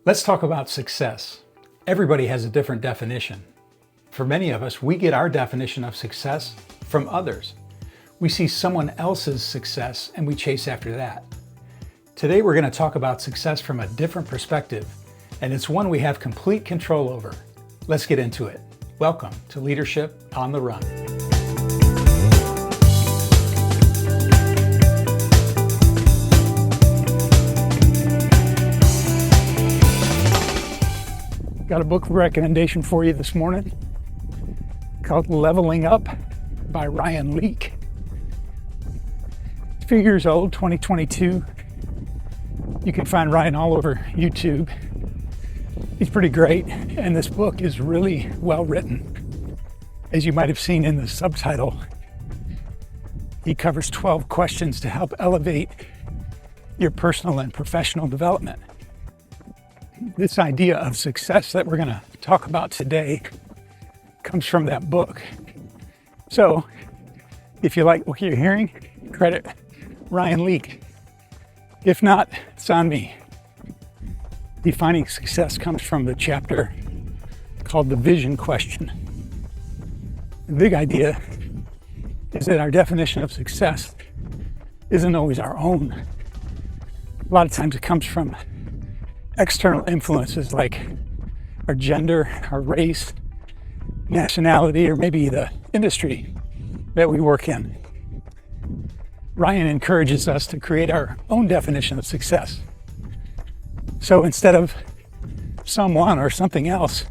Let's talk about success. Everybody has a different definition. For many of us, we get our definition of success from others. We see someone else's success and we chase after that. Today, we're going to talk about success from a different perspective, and it's one we have complete control over. Let's get into it. Welcome to Leadership on the Run. Got a book recommendation for you this morning called Leveling Up by Ryan Leake. It's a few years old, 2022. You can find Ryan all over YouTube. He's pretty great, and this book is really well written. As you might have seen in the subtitle, he covers 12 questions to help elevate your personal and professional development. This idea of success that we're going to talk about today comes from that book. So, if you like what you're hearing, credit Ryan Leake. If not, it's on me. Defining success comes from the chapter called The Vision Question. The big idea is that our definition of success isn't always our own. A lot of times it comes from external influences like our gender, our race, nationality, or maybe the industry that we work in. Ryan encourages us to create our own definition of success. So instead of someone or something else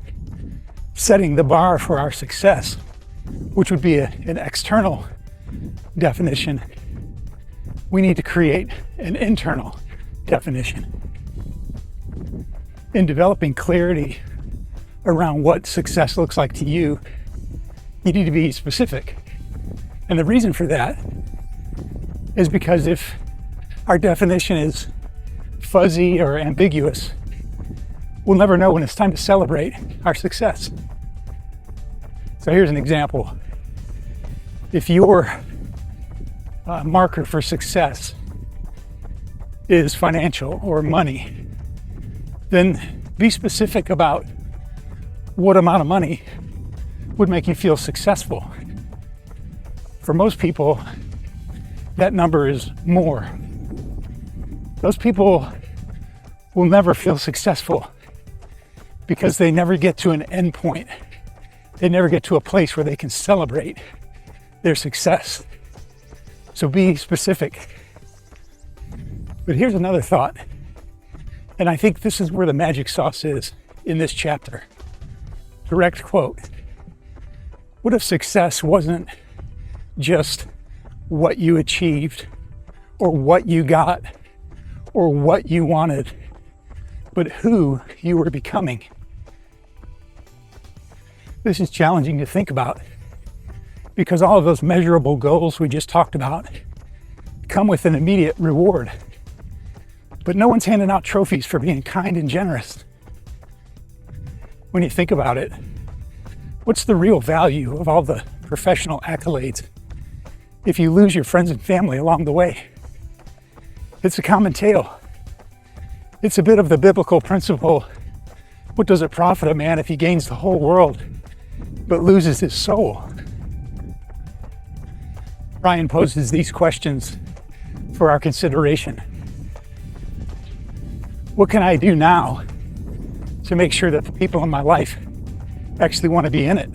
setting the bar for our success, which would be an external definition, we need to create an internal definition. In developing clarity around what success looks like to you, you need to be specific. And the reason for that is because if our definition is fuzzy or ambiguous, we'll never know when it's time to celebrate our success. So here's an example. If your marker for success is financial or money, then be specific about what amount of money would make you feel successful. For most people, that number is more. Those people will never feel successful because they never get to an end point. They never get to a place where they can celebrate their success. So be specific. But here's another thought. And I think this is where the magic sauce is in this chapter. Direct quote. What if success wasn't just what you achieved or what you got or what you wanted, but who you were becoming? This is challenging to think about because all of those measurable goals we just talked about come with an immediate reward. But no one's handing out trophies for being kind and generous. When you think about it, what's the real value of all the professional accolades if you lose your friends and family along the way? It's a common tale. It's a bit of the biblical principle, what does it profit a man if he gains the whole world but loses his soul? Ryan poses these questions for our consideration. What can I do now to make sure that the people in my life actually want to be in it?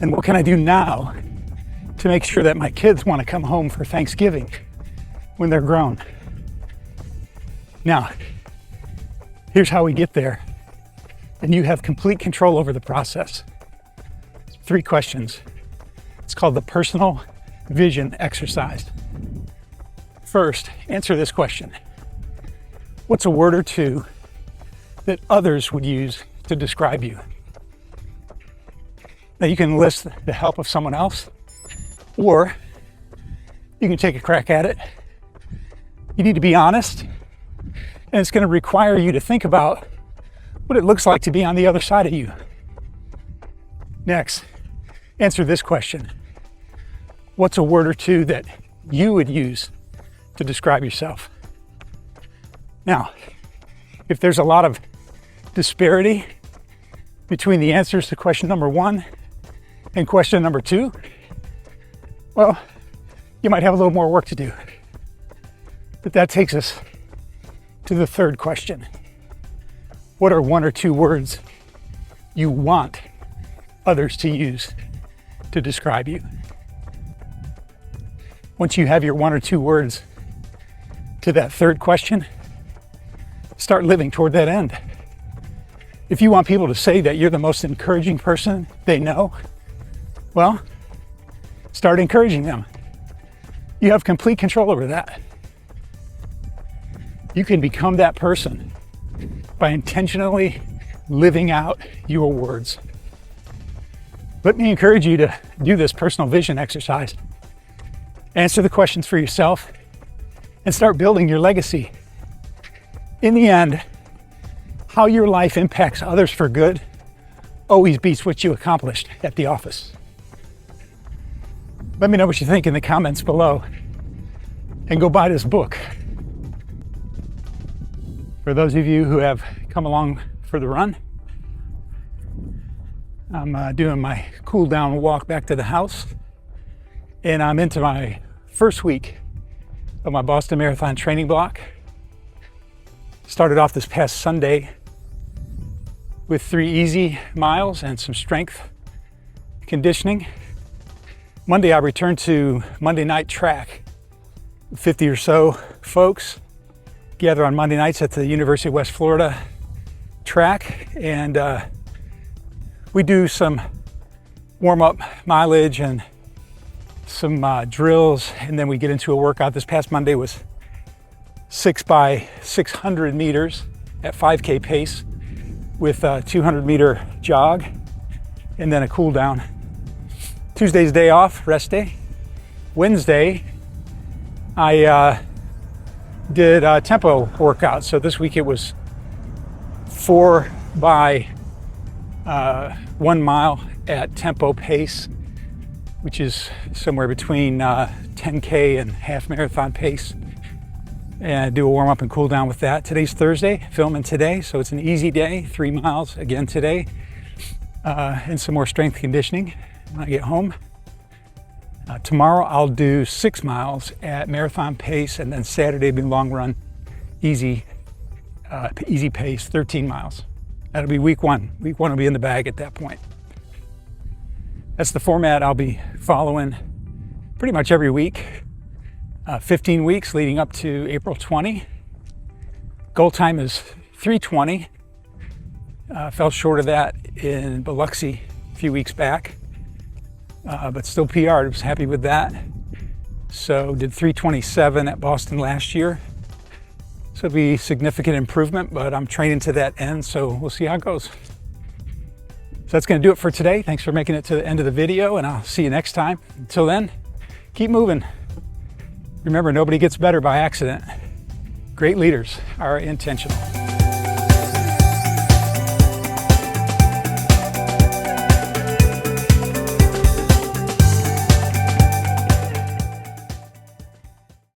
And what can I do now to make sure that my kids want to come home for Thanksgiving when they're grown? Now, here's how we get there. And you have complete control over the process. 3 questions. It's called the personal vision exercise. First, answer this question. What's a word or two that others would use to describe you? Now you can list the help of someone else, or you can take a crack at it. You need to be honest, and it's going to require you to think about what it looks like to be on the other side of you. Next, answer this question. What's a word or two that you would use to describe yourself? Now, If there's a lot of disparity between the answers to question number 1 and question number 2, well, you might have a little more work to do. But that takes us to the third question. What are 1 or 2 words you want others to use to describe you? Once you have your 1 or 2 words to that third question, start living toward that end. If you want people to say that you're the most encouraging person they know, well, start encouraging them. You have complete control over that. You can become that person by intentionally living out your words. Let me encourage you to do this personal vision exercise. Answer the questions for yourself and start building your legacy. In the end, how your life impacts others for good always beats what you accomplished at the office. Let me know what you think in the comments below, and go buy this book. For those of you who have come along for the run, I'm doing my cool down walk back to the house, and I'm into my first week of my Boston Marathon training block. Started off this past Sunday with 3 easy miles and some strength conditioning. Monday I returned to Monday night track. 50 or so folks gather on Monday nights at the University of West Florida track, and we do some warm-up mileage and some drills, and then we get into a workout. This past Monday was 6 by 600 meters at 5K pace with a 200 meter jog and then a cool down. Tuesday's day off, rest day. Wednesday, I did a tempo workout. So this week it was 4 by 1 mile at tempo pace, which is somewhere between 10K and half marathon pace. And do a warm up and cool down with that. Today's Thursday, filming today, so it's an easy day. 3 miles again today, and some more strength conditioning when I get home. Tomorrow I'll do 6 miles at marathon pace, and then Saturday will be long run, easy pace, 13 miles. That'll be week 1. Week 1 will be in the bag at that point. That's the format I'll be following pretty much every week. 15 weeks leading up to April 20. Goal time is 3:20. Fell short of that in Biloxi a few weeks back, but still PR'd. I was happy with that. So did 3:27 at Boston last year. So it'll be significant improvement, but I'm training to that end, so we'll see how it goes. So that's going to do it for today. Thanks for making it to the end of the video, and I'll see you next time. Until then, keep moving. Remember, nobody gets better by accident. Great leaders are intentional.